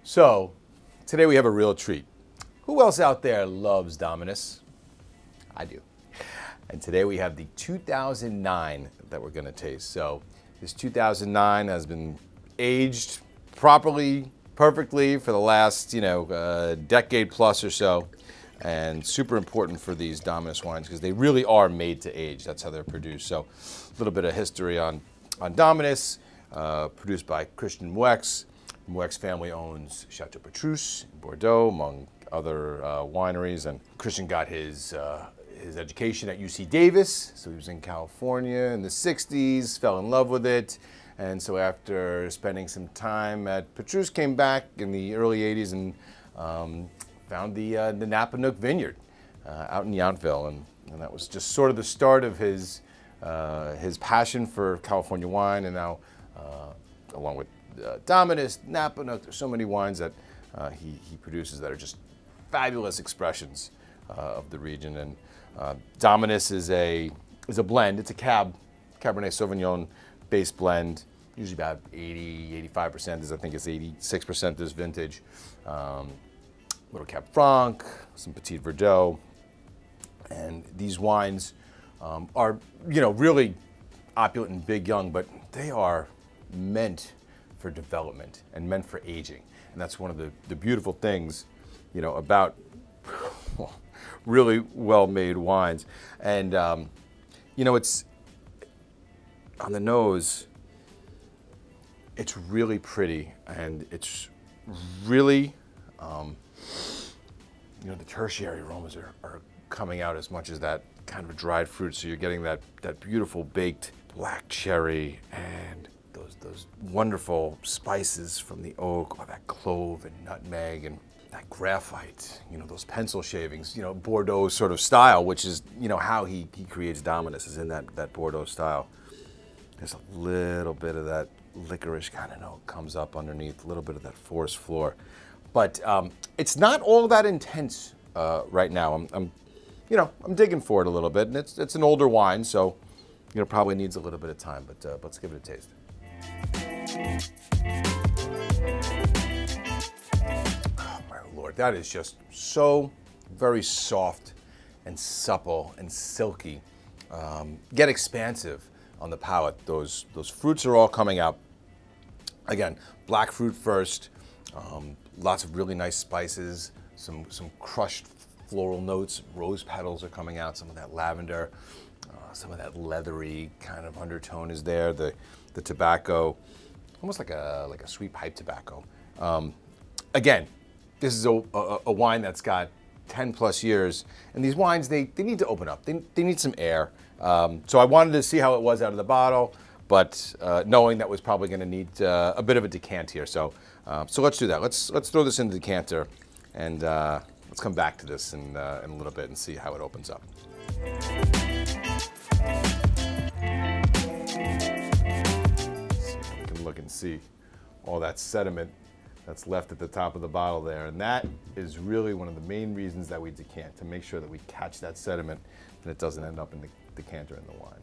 So, today we have a real treat. Who else out there loves Dominus? I do. And today we have the 2009 that we're going to taste. So, this 2009 has been aged properly, perfectly for the last, decade plus or so. And super important for these Dominus wines because they really are made to age. That's how they're produced. So, a little bit of history on Dominus, produced by Christian Moueix. Moueix family owns Chateau Petrus in Bordeaux, among other wineries. And Christian got his education at UC Davis, so he was in California in the 60s, fell in love with it. And so after spending some time at Petrus, came back in the early 80s and found the Napa Nook Vineyard out in Yountville. And that was just sort of the start of his passion for California wine. And now, along with Dominus, Napa Nook, there's so many wines that he produces that are just fabulous expressions of the region. And Dominus is a blend. It's a Cabernet Sauvignon based blend. Usually about 85%. I think it's 86% this vintage. Little Cab Franc, some Petit Verdot, and these wines are really opulent and big young, but they are meant for development and meant for aging. And that's one of the beautiful things, about really well-made wines. And, it's on the nose, it's really pretty, and it's really, the tertiary aromas are coming out as much as that kind of dried fruit. So you're getting that beautiful baked black cherry and those wonderful spices from the oak, or that clove and nutmeg and that graphite, those pencil shavings, Bordeaux sort of style, which is, how he creates Dominus, is in that Bordeaux style. There's a little bit of that licorice kind of note comes up underneath, a little bit of that forest floor. But it's not all that intense right now. I'm digging for it a little bit, and it's an older wine, so, probably needs a little bit of time, but let's give it a taste. Oh my Lord, that is just so very soft and supple and silky, yet expansive on the palate. Those fruits are all coming out. Again, black fruit first, lots of really nice spices, some crushed floral notes, rose petals are coming out, some of that lavender, some of that leathery kind of undertone is there. The tobacco, almost like a sweet pipe tobacco. Again, this is a wine that's got 10 plus years, and these wines, they need to open up. They need some air. So I wanted to see how it was out of the bottle, but knowing that was probably going to need a bit of a decant here. So let's do that. Let's throw this in the decanter, and let's come back to this in a little bit and see how it opens up. Look and see all that sediment that's left at the top of the bottle there. And that is really one of the main reasons that we decant, to make sure that we catch that sediment and it doesn't end up in the decanter in the wine.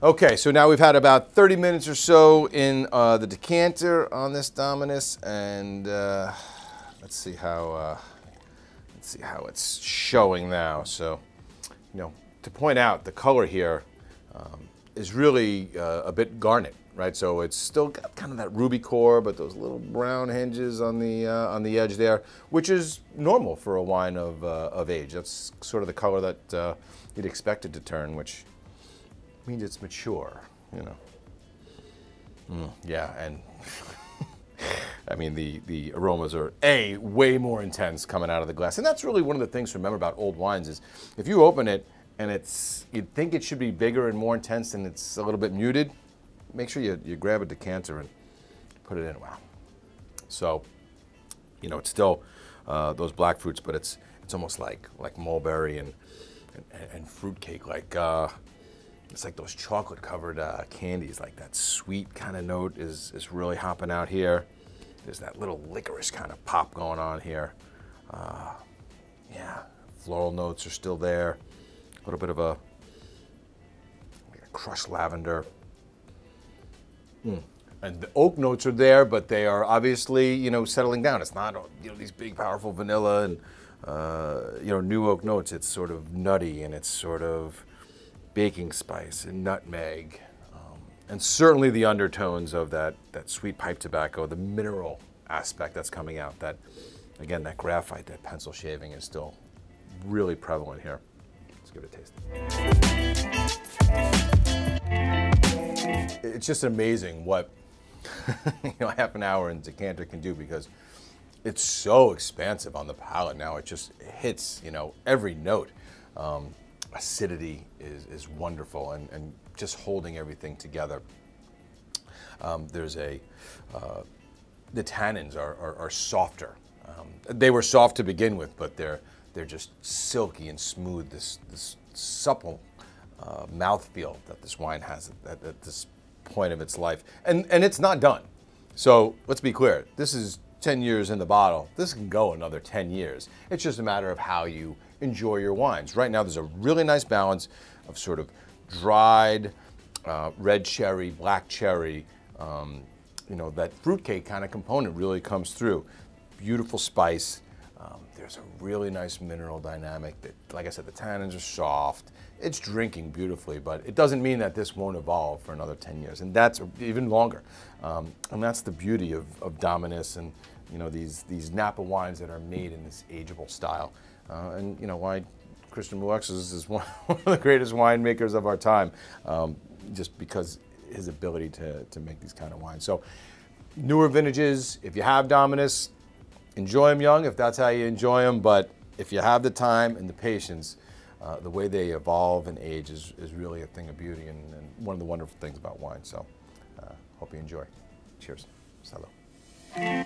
Okay, so now we've had about 30 minutes or so in the decanter on this Dominus, and let's see how it's showing now. So, to point out, the color here is really a bit garnet, right? So it's still got kind of that ruby core, but those little brown hinges on the edge there, which is normal for a wine of age. That's sort of the color that you'd expect it to turn, which means it's mature, yeah, and I mean, the aromas are way more intense coming out of the glass. And that's really one of the things to remember about old wines is if you open it and you'd think it should be bigger and more intense and it's a little bit muted, make sure you grab a decanter and put it in. Wow. So, it's still those black fruits, but it's almost like mulberry and fruitcake, like it's like those chocolate covered candies, like that sweet kind of note is really hopping out here. There's that little licorice kind of pop going on here. Yeah, floral notes are still there. A little bit of a crushed lavender. And the oak notes are there, but they are obviously, settling down. It's not, these big, powerful vanilla and, new oak notes. It's sort of nutty, and it's sort of baking spice and nutmeg. And certainly the undertones of that sweet pipe tobacco, the mineral aspect that's coming out. That, again, that graphite, that pencil shaving is still really prevalent here. Let's give it a taste. It's just amazing what half an hour in decanter can do, because it's so expansive on the palate now. It just hits every note. Acidity is wonderful, and just holding everything together. The tannins are softer. They were soft to begin with, but they're just silky and smooth. This supple mouthfeel that this wine has at this point of its life, and it's not done. So let's be clear. This is 10 years in the bottle. This can go another 10 years. It's just a matter of how you enjoy your wines. Right now, there's a really nice balance of sort of dried red cherry, black cherry. That fruitcake kind of component really comes through. Beautiful spice. There's a really nice mineral dynamic that, like I said, the tannins are soft. It's drinking beautifully, but it doesn't mean that this won't evolve for another 10 years, and that's even longer. And that's the beauty of Dominus and these Napa wines that are made in this ageable style. And why Christian Moueix is one of the greatest winemakers of our time, just because his ability to make these kind of wines. So newer vintages, if you have Dominus, enjoy them young if that's how you enjoy them, but if you have the time and the patience, the way they evolve and age is really a thing of beauty, and one of the wonderful things about wine. So hope you enjoy. Cheers. Salud.